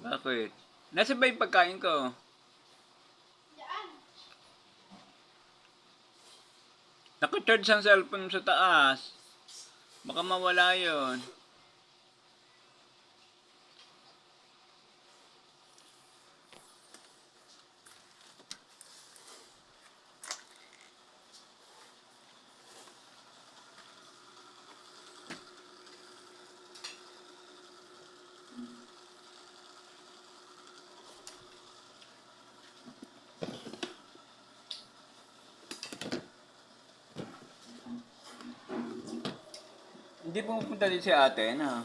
Bakit? Nasaan ba yung pagkain ko? Naka-charge ang cellphone sa taas. Baka mawala yon. Hindi pumupunta din si ate na.